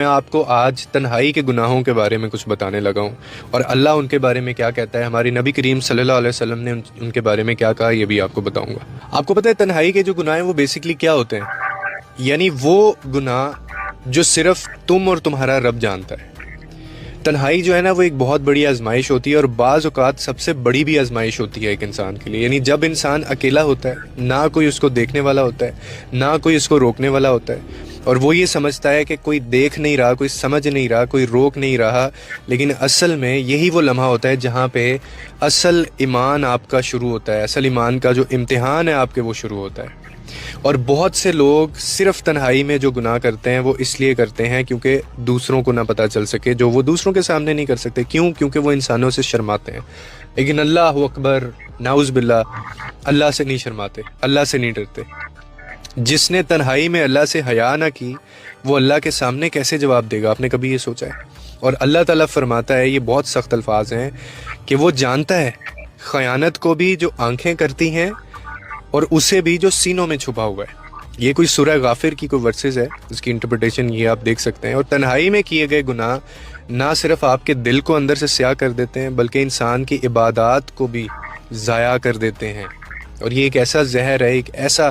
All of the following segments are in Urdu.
میں آپ کو آج تنہائی کے گناہوں کے بارے میں کچھ بتانے لگا ہوں، اور اللہ ان کے بارے میں کیا کہتا ہے، ہماری نبی کریم صلی اللہ علیہ وسلم نے ان کے بارے میں کیا کہا، یہ بھی آپ کو بتاؤں گا۔ آپ کو پتہ ہے تنہائی کے جو گناہ ہیں وہ بیسکلی کیا ہوتے ہیں؟ یعنی وہ گناہ جو صرف تم اور تمہارا رب جانتا ہے۔ تنہائی جو ہے نا وہ ایک بہت بڑی آزمائش ہوتی ہے، اور بعض اوقات سب سے بڑی بھی آزمائش ہوتی ہے ایک انسان کے لیے۔ یعنی جب انسان اکیلا ہوتا ہے، نہ کوئی اس کو دیکھنے والا ہوتا ہے، نہ کوئی اس کو روکنے والا ہوتا ہے، اور وہ یہ سمجھتا ہے کہ کوئی دیکھ نہیں رہا، کوئی سمجھ نہیں رہا، کوئی روک نہیں رہا، لیکن اصل میں یہی وہ لمحہ ہوتا ہے جہاں پہ اصل ایمان آپ کا شروع ہوتا ہے، اصل ایمان کا جو امتحان ہے آپ کے وہ شروع ہوتا ہے۔ اور بہت سے لوگ صرف تنہائی میں جو گناہ کرتے ہیں وہ اس لیے کرتے ہیں کیونکہ دوسروں کو نہ پتہ چل سکے، جو وہ دوسروں کے سامنے نہیں کر سکتے۔ کیوں؟ کیونکہ وہ انسانوں سے شرماتے ہیں۔ لیکن اللہ اکبر، نعوذ باللہ، اللہ سے نہیں شرماتے، اللہ سے نہیں ڈرتے۔ جس نے تنہائی میں اللہ سے حیا نہ کی وہ اللہ کے سامنے کیسے جواب دے گا؟ آپ نے کبھی یہ سوچا ہے؟ اور اللہ تعالیٰ فرماتا ہے، یہ بہت سخت الفاظ ہیں، کہ وہ جانتا ہے خیانت کو بھی جو آنکھیں کرتی ہیں اور اسے بھی جو سینوں میں چھپا ہوا ہے۔ یہ کوئی سورہ غافر کی کوئی ورسز ہے، اس کی انٹرپریٹیشن یہ آپ دیکھ سکتے ہیں۔ اور تنہائی میں کیے گئے گناہ نہ صرف آپ کے دل کو اندر سے سیاہ کر دیتے ہیں بلکہ انسان کی عبادات کو بھی ضائع کر دیتے ہیں۔ اور یہ ایک ایسا زہر ہے، ایک ایسا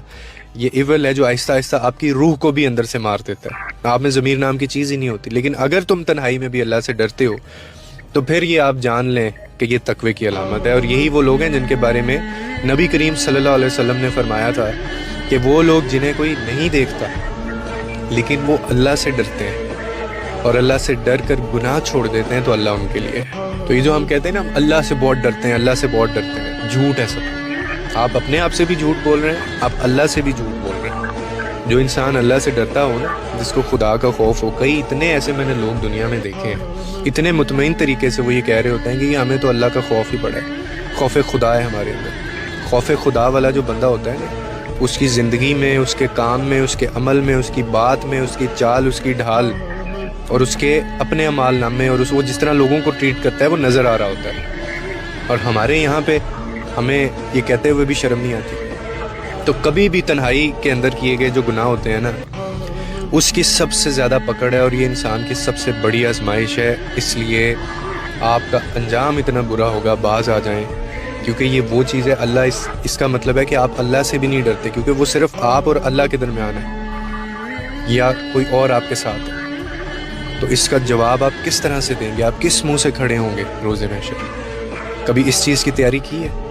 یہ ایول ہے جو آہستہ آہستہ آپ کی روح کو بھی اندر سے مار دیتا ہے۔ آپ میں ضمیر نام کی چیز ہی نہیں ہوتی۔ لیکن اگر تم تنہائی میں بھی اللہ سے ڈرتے ہو تو پھر یہ آپ جان لیں کہ یہ تقوی کی علامت ہے۔ اور یہی وہ لوگ ہیں جن کے بارے میں نبی کریم صلی اللہ علیہ وسلم نے فرمایا تھا کہ وہ لوگ جنہیں کوئی نہیں دیکھتا لیکن وہ اللہ سے ڈرتے ہیں اور اللہ سے ڈر کر گناہ چھوڑ دیتے ہیں تو اللہ ان کے لیے ہے۔ تو یہ جو ہم کہتے ہیں نا ہم اللہ سے بہت ڈرتے ہیں، اللہ سے بہت ڈرتے ہیں، جھوٹ ہے سب۔ آپ اپنے آپ سے بھی جھوٹ بول رہے ہیں، آپ اللہ سے بھی جھوٹ بول رہے ہیں۔ جو انسان اللہ سے ڈرتا ہو نا، جس کو خدا کا خوف ہو، کئی اتنے ایسے میں نے لوگ دنیا میں دیکھے ہیں، اتنے مطمئن طریقے سے وہ یہ کہہ رہے ہوتے ہیں کہ یہ ہمیں تو اللہ کا خوف ہی پڑا ہے، خوف خدا ہے ہمارے اندر۔ خوف خدا والا جو بندہ ہوتا ہے نا، اس کی زندگی میں، اس کے کام میں، اس کے عمل میں، اس کی بات میں، اس کی چال، اس کی ڈھال اور اس کے اپنے اعمال نامے اور وہ جس طرح لوگوں کو ٹریٹ کرتا ہے وہ نظر آ رہا ہوتا ہے۔ اور ہمارے یہاں پہ ہمیں یہ کہتے ہوئے بھی شرم نہیں آتی۔ تو کبھی بھی تنہائی کے اندر کیے گئے جو گناہ ہوتے ہیں نا، اس کی سب سے زیادہ پکڑ ہے، اور یہ انسان کی سب سے بڑی آزمائش ہے۔ اس لیے آپ کا انجام اتنا برا ہوگا، باز آ جائیں، کیونکہ یہ وہ چیز ہے۔ اللہ اس کا مطلب ہے کہ آپ اللہ سے بھی نہیں ڈرتے، کیونکہ وہ صرف آپ اور اللہ کے درمیان ہے، یا کوئی اور آپ کے ساتھ ہے۔ تو اس کا جواب آپ کس طرح سے دیں گے؟ آپ کس منہ سے کھڑے ہوں گے روز محشر؟ کبھی اس چیز کی تیاری کی ہے؟